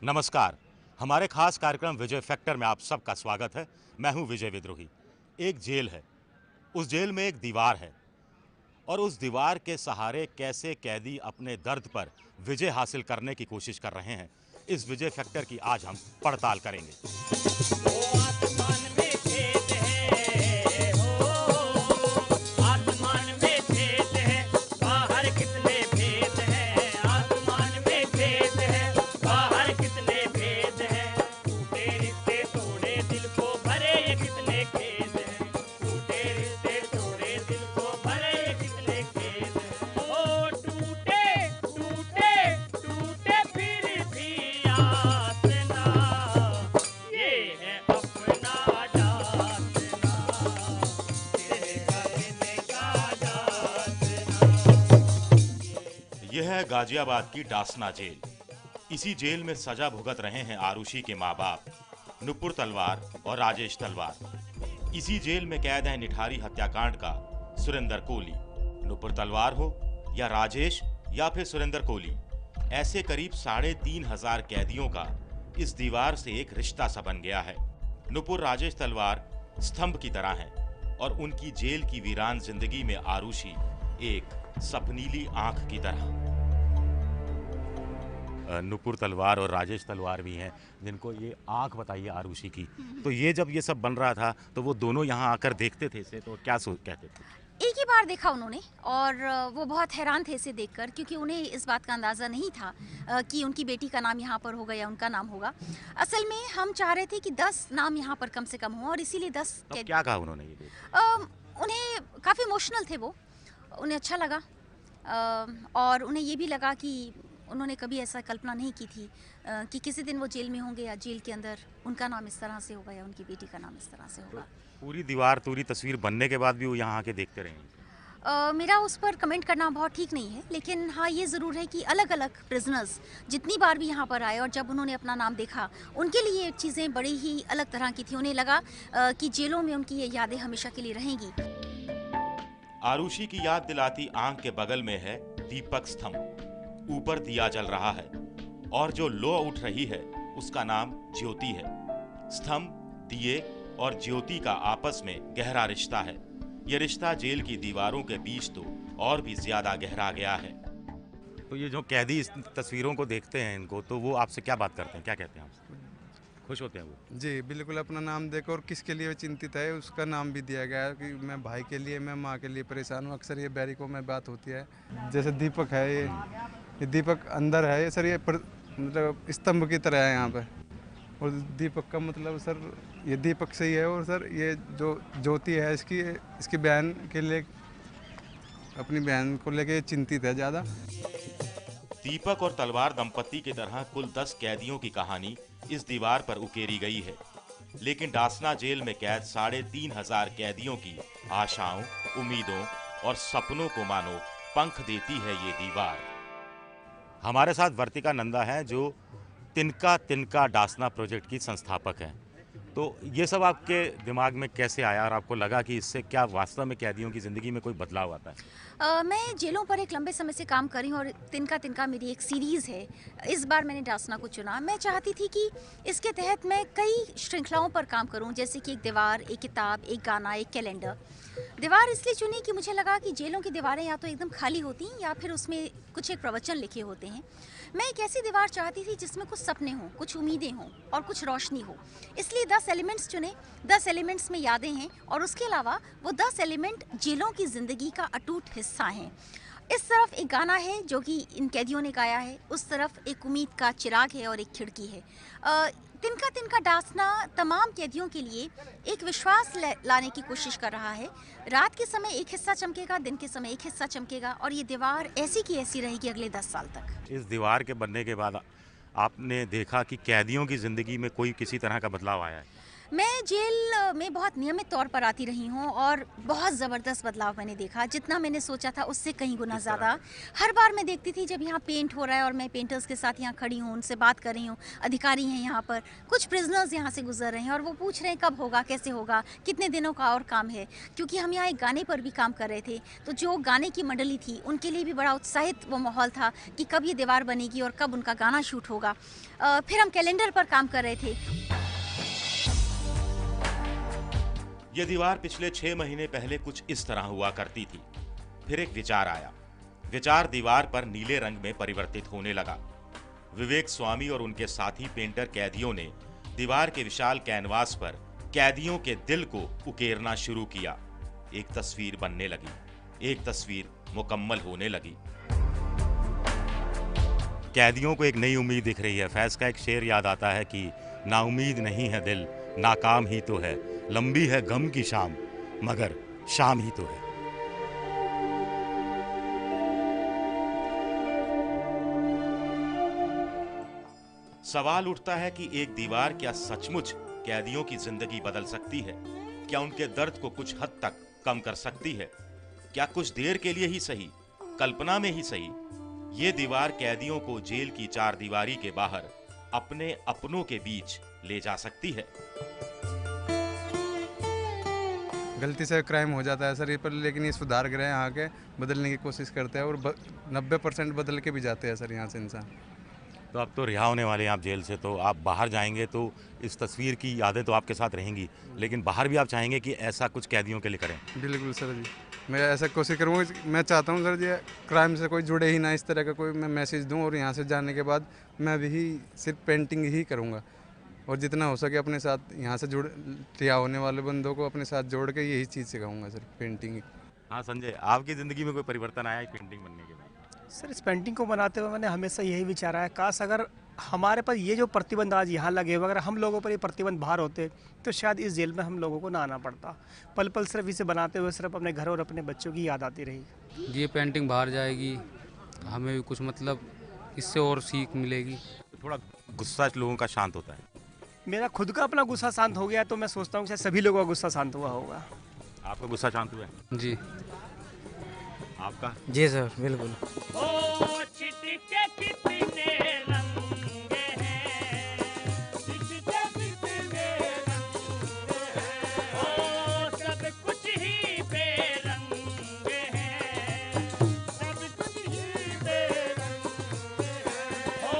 नमस्कार। हमारे खास कार्यक्रम विजय फैक्टर में आप सबका स्वागत है। मैं हूं विजय विद्रोही। एक जेल है, उस जेल में एक दीवार है और उस दीवार के सहारे कैसे कैदी अपने दर्द पर विजय हासिल करने की कोशिश कर रहे हैं, इस विजय फैक्टर की आज हम पड़ताल करेंगे। आसमान में छेद है हो, आसमान में छेद है, बाहर कितने भेद हैं। आसमान में छेद है, बाहर कितने भेद हैं। टूटे रिश्ते तोड़े दिल को भरे ये कितने खेद हैं। टूटे रिश्ते तोड़े दिल को भरे ये कितने खेद हैं। ओ टूटे टूटे टूटे फिर भी आस ना, ये है अपना दास्तां, तेरे करने का दास्तां। यह है गाजियाबाद की डासना जेल। इसी जेल में सजा भुगत रहे हैं आरुषि के माँ बाप नुपुर तलवार और राजेश तलवार। इसी जेल में कैद है निठारी हत्याकांड का सुरेंद्र कोहली। नुपुर तलवार हो या राजेश या फिर सुरेंद्र कोहली, ऐसे करीब 3,500 कैदियों का इस दीवार से एक रिश्ता सा बन गया है। नुपुर राजेश तलवार स्तंभ की तरह हैं और उनकी जेल की वीरान जिंदगी में आरुषि एक सपनीली आंख की तरह। नुपुर तलवार और राजेश तलवार भी हैं जिनको ये आंख बताइए आरुषि की। तो ये जब ये सब बन रहा था तो वो दोनों यहाँ आकर देखते थे इसे, तो क्या सोच कहते थे? एक ही बार देखा उन्होंने और वो बहुत हैरान थे इसे देखकर, क्योंकि उन्हें इस बात का अंदाज़ा नहीं था कि उनकी बेटी का नाम यहाँ पर होगा या उनका नाम होगा। असल में हम चाह रहे थे कि 10 नाम यहाँ पर कम से कम हों और इसीलिए 10 तब क्या कहा उन्होंने ये देख? उन्हें काफ़ी इमोशनल थे वो, उन्हें अच्छा लगा और उन्हें ये भी लगा कि उन्होंने कभी ऐसा कल्पना नहीं की थी कि किसी दिन वो जेल में होंगे या जेल के अंदर उनका नाम इस तरह से होगा या उनकी बेटी का नाम इस तरह से होगा। पूरी दीवार पूरी तस्वीर बनने के बाद भी वो यहाँ आके देखते रहे। मेरा उस पर कमेंट करना बहुत ठीक नहीं है, लेकिन हाँ ये ज़रूर है कि अलग अलग प्रिजनर्स जितनी बार भी यहाँ पर आए और जब उन्होंने अपना नाम देखा, उनके लिए ये चीज़ें बड़ी ही अलग तरह की थी। उन्हें लगा कि जेलों में उनकी ये यादें हमेशा के लिए रहेंगी। आरुषि की याद दिलाती आंख के बगल में है दीपक स्तंभ। ऊपर दिया जल रहा है और जो लो उठ रही है उसका नाम ज्योति है। स्तंभ, दिए और ज्योति का आपस में गहरा रिश्ता है। यह रिश्ता जेल की दीवारों के बीच तो और भी ज्यादा गहरा गया है। तो ये जो कैदी इस तस्वीरों को देखते हैं इनको, तो वो आपसे क्या बात करते हैं, क्या कहते हैं आपसे? खुश होते हैं वो? जी, बिल्कुल अपना नाम देखो और किसके लिए चिंतित है उसका नाम भी दिया गया है कि मैं भाई के लिए, मैं माँ के लिए परेशान हूँ। अक्सर ये बैरिकों में बात होती है। जैसे दीपक है ये दीपक अंदर है ये सर, मतलब स्तंभ की तरह है यहाँ पे। और दीपक का मतलब सर ये दीपक से ही है। और सर ये जो ज्योति है इसकी बहन के लिए, अपनी बहन को लेके चिंतित है ज़्यादा। दीपक और तलवार दंपति की तरह कुल 10 कैदियों की कहानी इस दीवार पर उकेरी गई है, लेकिन डासना जेल में कैद 3,500 कैदियों की आशाओं, उम्मीदों और सपनों को मानो पंख देती है ये दीवार। हमारे साथ वर्तिका नंदा हैं जो तिनका तिनका डासना प्रोजेक्ट की संस्थापक हैं। तो ये सब आपके दिमाग में कैसे आया और आपको लगा कि इससे क्या वास्तव में कैदियों की ज़िंदगी में कोई बदलाव आता है? मैं जेलों पर एक लंबे समय से काम कर रही हूँ और तिनका तिनका मेरी एक सीरीज़ है। इस बार मैंने डासना को चुना। मैं चाहती थी कि इसके तहत मैं कई श्रृंखलाओं पर काम करूँ, जैसे कि एक दीवार, एक किताब, एक गाना, एक कैलेंडर। दीवार इसलिए चुनी कि मुझे लगा कि जेलों की दीवारें या तो एकदम खाली होती हैं या फिर उसमें कुछ एक प्रवचन लिखे होते हैं। मैं एक ऐसी दीवार चाहती थी जिसमें कुछ सपने हों, कुछ उम्मीदें हों और कुछ रोशनी हो। इसलिए 10 एलिमेंट्स चुने। 10 एलिमेंट्स में यादें हैं और उसके अलावा वो 10 एलिमेंट जेलों की ज़िंदगी का अटूट हिस्सा हैं। इस तरफ एक गाना है जो कि इन कैदियों ने गाया है, उस तरफ एक उम्मीद का चिराग है और एक खिड़की है। तिनका तिनका डासना तमाम कैदियों के लिए एक विश्वास लाने की कोशिश कर रहा है। रात के समय एक हिस्सा चमकेगा, दिन के समय एक हिस्सा चमकेगा और ये दीवार ऐसी की ऐसी रहेगी अगले 10 साल तक। इस दीवार के बनने के बाद आपने देखा कि कैदियों की ज़िंदगी में कोई किसी तरह का बदलाव आया है? मैं जेल में बहुत नियमित तौर पर आती रही हूँ और बहुत ज़बरदस्त बदलाव मैंने देखा। जितना मैंने सोचा था उससे कहीं गुना ज़्यादा। हर बार मैं देखती थी जब यहाँ पेंट हो रहा है और मैं पेंटर्स के साथ यहाँ खड़ी हूँ, उनसे बात कर रही हूँ, अधिकारी हैं यहाँ पर, कुछ प्रिजनर्स यहाँ से गुजर रहे हैं और वो पूछ रहे हैं कब होगा, कैसे होगा, कितने दिनों का और काम है। क्योंकि हम यहाँ एक गाने पर भी काम कर रहे थे, तो जो गाने की मंडली थी उनके लिए भी बड़ा उत्साहित वो माहौल था कि कब ये दीवार बनेगी और कब उनका गाना शूट होगा। फिर हम कैलेंडर पर काम कर रहे थे। ये दीवार पिछले 6 महीने पहले कुछ इस तरह हुआ करती थी। फिर एक विचार आया। विचार दीवार पर नीले रंग में परिवर्तित होने लगा। विवेक स्वामी और उनके साथी पेंटर कैदियों ने दीवार के विशाल कैनवास पर कैदियों के दिल को उकेरना शुरू किया। एक तस्वीर बनने लगी, एक तस्वीर मुकम्मल होने लगी। कैदियों को एक नई उम्मीद दिख रही है। फैज़ का एक शेर याद आता है कि नाउमीद नहीं है दिल, नाकाम ही तो है, लंबी है गम की शाम, मगर शाम ही तो है। सवाल उठता है कि एक दीवार क्या सचमुच कैदियों की जिंदगी बदल सकती है? क्या उनके दर्द को कुछ हद तक कम कर सकती है? क्या कुछ देर के लिए ही सही, कल्पना में ही सही, ये दीवार कैदियों को जेल की चार दीवारी के बाहर अपने अपनों के बीच ले जा सकती है? गलती से क्राइम हो जाता है सर ये पर, लेकिन ये सुधार गृह यहाँ के बदलने की कोशिश करते हैं और 90% बदल के भी जाते हैं सर यहाँ से इंसान। तो अब तो रिहा होने वाले हैं आप जेल से, तो आप बाहर जाएंगे तो इस तस्वीर की यादें तो आपके साथ रहेंगी, लेकिन बाहर भी आप चाहेंगे कि ऐसा कुछ कैदियों के लिए करें? बिल्कुल सर जी, मैं ऐसा कोशिश करूँगा। मैं चाहता हूँ सर जी क्राइम से कोई जुड़े ही ना, इस तरह का कोई मैं मैसेज दूँ और यहाँ से जाने के बाद मैं भी सिर्फ पेंटिंग ही करूँगा और जितना हो सके अपने साथ यहाँ से जुड़ रिहा होने वाले बंदों को अपने साथ जोड़ के यही चीज़ सिखाऊंगा सर, पेंटिंग। हाँ संजय, आपकी ज़िंदगी में कोई परिवर्तन आया है पेंटिंग बनने के बाद? सर इस पेंटिंग को बनाते हुए मैंने हमेशा यही विचारा है, काश अगर हमारे पर ये जो प्रतिबंध आज यहाँ लगे हुए, अगर हम लोगों पर ये प्रतिबंध बाहर होते तो शायद इस जेल में हम लोगों को ना आना पड़ता। पल पल सिर्फ इसे बनाते हुए सिर्फ अपने घर और अपने बच्चों की याद आती रही। ये पेंटिंग बाहर जाएगी, हमें भी कुछ मतलब इससे और सीख मिलेगी। थोड़ा गुस्सा लोगों का शांत होता है। मेरा खुद का अपना गुस्सा शांत हो गया तो मैं सोचता हूँ शायद सभी लोगों का गुस्सा शांत हुआ होगा। आपका गुस्सा शांत हुआ है? जी। आपका? जी सर, बिल्कुल। ओ छिटके कितने रंग हैं, छिटके कितने रंग हैं, ओ सब कुछ ही बेरंग है, सब कुछ ही बेरंग है, ओ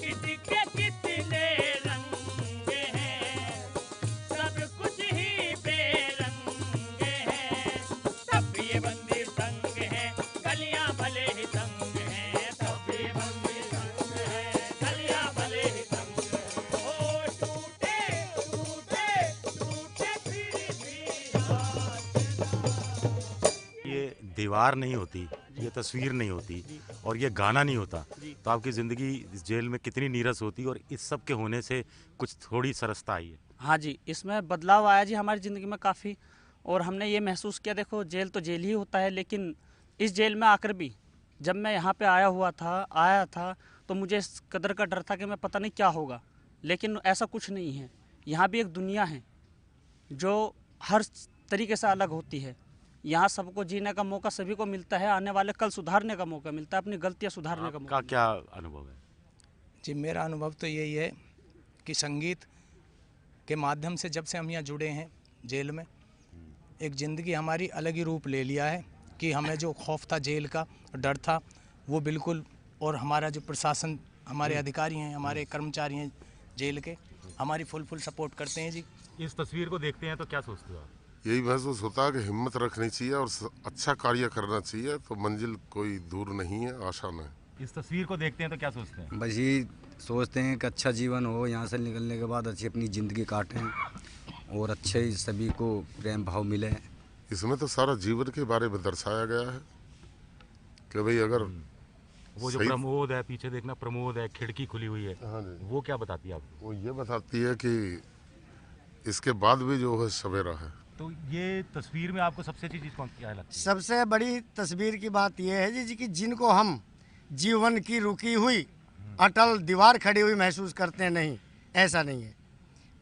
छिटके कितने रंग हैं, सब कुछ ही बेरंग है, सब ये बंदी तंग है, गलियां भले ही तंग हैं, सब ये बंदी तंग है, गलियां भले ही तंग हैं, ओ टूटे टूटे टूटे फिर भी ये दीवार नहीं होती, ये तस्वीर नहीं होती और ये गाना नहीं होता तो आपकी ज़िंदगी इस जेल में कितनी नीरस होती, और इस सब के होने से कुछ थोड़ी सरसता आई है? हाँ जी, इसमें बदलाव आया जी हमारी ज़िंदगी में काफ़ी, और हमने ये महसूस किया, देखो जेल तो जेल ही होता है, लेकिन इस जेल में आकर भी जब मैं यहाँ पे आया था तो मुझे इस कदर का डर था कि मैं पता नहीं क्या होगा, लेकिन ऐसा कुछ नहीं है। यहाँ भी एक दुनिया है जो हर तरीके से अलग होती है। यहाँ सबको जीने का मौका सभी को मिलता है, आने वाले कल सुधारने का मौका मिलता है, अपनी गलतियाँ सुधारने का मौका। आपका क्या अनुभव है? जी मेरा अनुभव तो यही है कि संगीत के माध्यम से जब से हम यहाँ जुड़े हैं जेल में, एक ज़िंदगी हमारी अलग ही रूप ले लिया है कि हमें जो खौफ था जेल का, डर था, वो बिल्कुल, और हमारा जो प्रशासन, हमारे अधिकारी हैं, हमारे कर्मचारी हैं जेल के, हमारी फुल सपोर्ट करते हैं जी। इस तस्वीर को देखते हैं तो क्या सोचते हो आप? यही महसूस होता है कि हिम्मत रखनी चाहिए और अच्छा कार्य करना चाहिए, तो मंजिल कोई दूर नहीं है, आसान है। इस तस्वीर को देखते हैं तो क्या सोचते हैं? बस यही सोचते हैं कि अच्छा जीवन हो, यहाँ से निकलने के बाद अच्छी अपनी ज़िंदगी काटें और अच्छे सभी को प्रेम भाव मिले। इसमें तो सारा जीवन के बारे में दर्शाया गया है कि भाई अगर वो जो प्रमोद है, पीछे देखना प्रमोद है, खिड़की खुली हुई है, हाँ जी, वो क्या बताती है आपको? वो ये बताती है कि इसके बाद भी जो है सवेरा है। तो ये तस्वीर में आपको सबसे अच्छी चीज़ कौन क्या लगती है? सबसे बड़ी तस्वीर की बात यह है जी कि जिनको हम जीवन की रुकी हुई अटल दीवार खड़ी हुई महसूस करते हैं, नहीं, ऐसा नहीं है।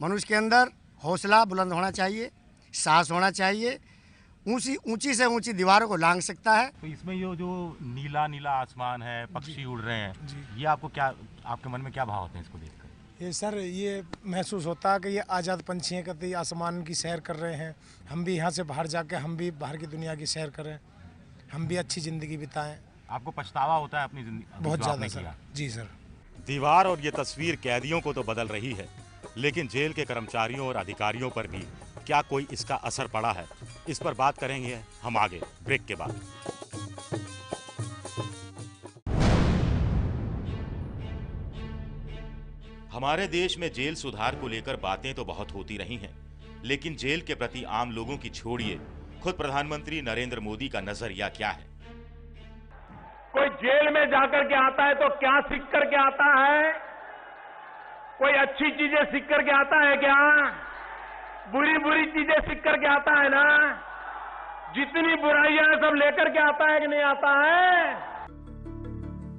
मनुष्य के अंदर हौसला बुलंद होना चाहिए, साहस होना चाहिए, ऊंची से ऊंची दीवारों को लांघ सकता है। तो इसमें ये जो नीला नीला आसमान है, पक्षी उड़ रहे हैं, ये आपको क्या, आपके मन में क्या भाव होते हैं इसको देखकर? ये सर ये महसूस होता है कि ये आज़ाद पंछी हैं, कतई आसमान की सैर कर रहे हैं। हम भी यहाँ से बाहर जाके हम भी बाहर की दुनिया की सैर करें, हम भी अच्छी ज़िंदगी बिताएं। आपको पछतावा होता है अपनी जिंदगी? बहुत ज़्यादा सर। जी सर। दीवार और ये तस्वीर कैदियों को तो बदल रही है, लेकिन जेल के कर्मचारियों और अधिकारियों पर भी क्या कोई इसका असर पड़ा है? इस पर बात करेंगे हम आगे ब्रेक के बाद। हमारे देश में जेल सुधार को लेकर बातें तो बहुत होती रही हैं, लेकिन जेल के प्रति आम लोगों की छोड़िए, खुद प्रधानमंत्री नरेंद्र मोदी का नजरिया क्या है? कोई जेल में जाकर के आता है तो क्या सीख करके आता है? कोई अच्छी चीजें सीख करके आता है क्या? बुरी बुरी चीजें सीख करके आता है ना? जितनी बुराइयां हैं सब लेकर के आता है कि नहीं आता है?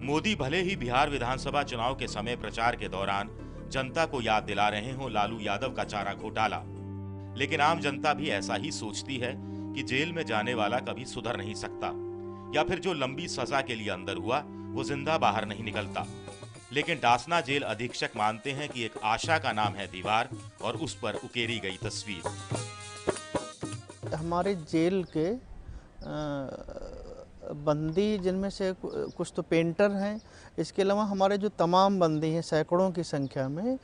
मोदी भले ही बिहार विधानसभा चुनाव के समय प्रचार के दौरान जनता को याद दिला रहे हों लालू यादव का चारा घोटाला, लेकिन आम जनता भी ऐसा ही सोचती है कि जेल में जाने वाला कभी सुधर नहीं सकता, या फिर जो लंबी सजा के लिए अंदर हुआ वो जिंदा बाहर नहीं निकलता। लेकिन डासना जेल अधीक्षक मानते हैं कि एक आशा का नाम है दीवार और उस पर उकेरी गई तस्वीर। हमारे जेल के बंदी जिनमें से कुछ तो पेंटर हैं, इसके अलावा हमारे जो तमाम बंदी हैं सैकड़ों की संख्या में,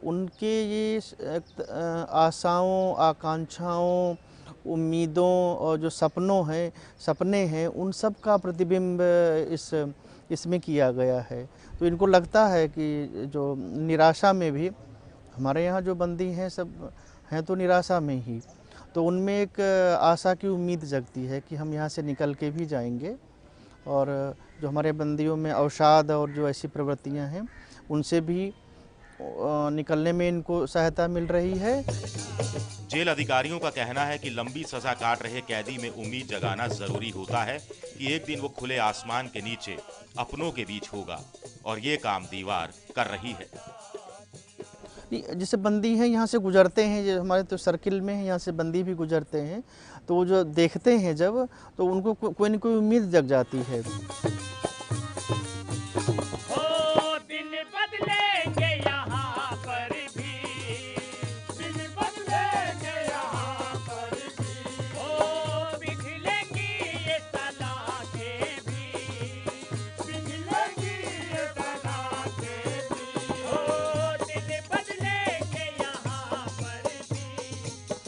उनके ये आशाओं, आकांक्षाओं, उम्मीदों और जो सपने हैं उन सब का प्रतिबिंब इसमें किया गया है। तो इनको लगता है कि जो निराशा में भी हमारे यहाँ जो बंदी हैं सब हैं तो निराशा में ही, तो उनमें एक आशा की उम्मीद जगती है कि हम यहाँ से निकल के भी जाएंगे, और जो हमारे बंदियों में अवसाद और जो ऐसी प्रवृत्तियाँ हैं उनसे भी निकलने में इनको सहायता मिल रही है। जेल अधिकारियों का कहना है कि लंबी सजा काट रहे कैदी में उम्मीद जगाना जरूरी होता है कि एक दिन वो खुले आसमान के नीचे अपनों के बीच होगा, और ये काम दीवार कर रही है। जैसे बंदी हैं यहाँ से गुजरते हैं, जो हमारे तो सर्किल में है, यहाँ से बंदी भी गुजरते हैं, तो वो जो देखते हैं जब, तो उनको कोई न कोई उम्मीद जग जाती है।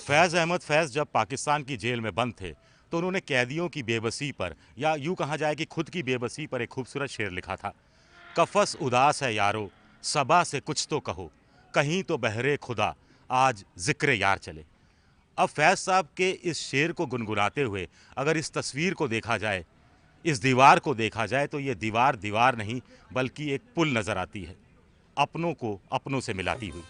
फैज़ अहमद फैज़ जब पाकिस्तान की जेल में बंद थे तो उन्होंने कैदियों की बेबसी पर, या यूँ कहा जाए कि खुद की बेबसी पर एक खूबसूरत शेर लिखा था। कफस उदास है यारो, सबा से कुछ तो कहो, कहीं तो बहरे खुदा, आज जिक्र यार चले। अब फैज़ साहब के इस शेर को गुनगुनाते हुए अगर इस तस्वीर को देखा जाए, इस दीवार को देखा जाए, तो ये दीवार दीवार नहीं बल्कि एक पुल नज़र आती है, अपनों को अपनों से मिलाती हुई।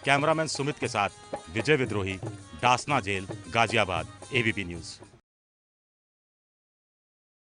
कैमरामैन सुमित के साथ Vijay Vidrohi, Dasna jail, Ghaziabad, ABP news.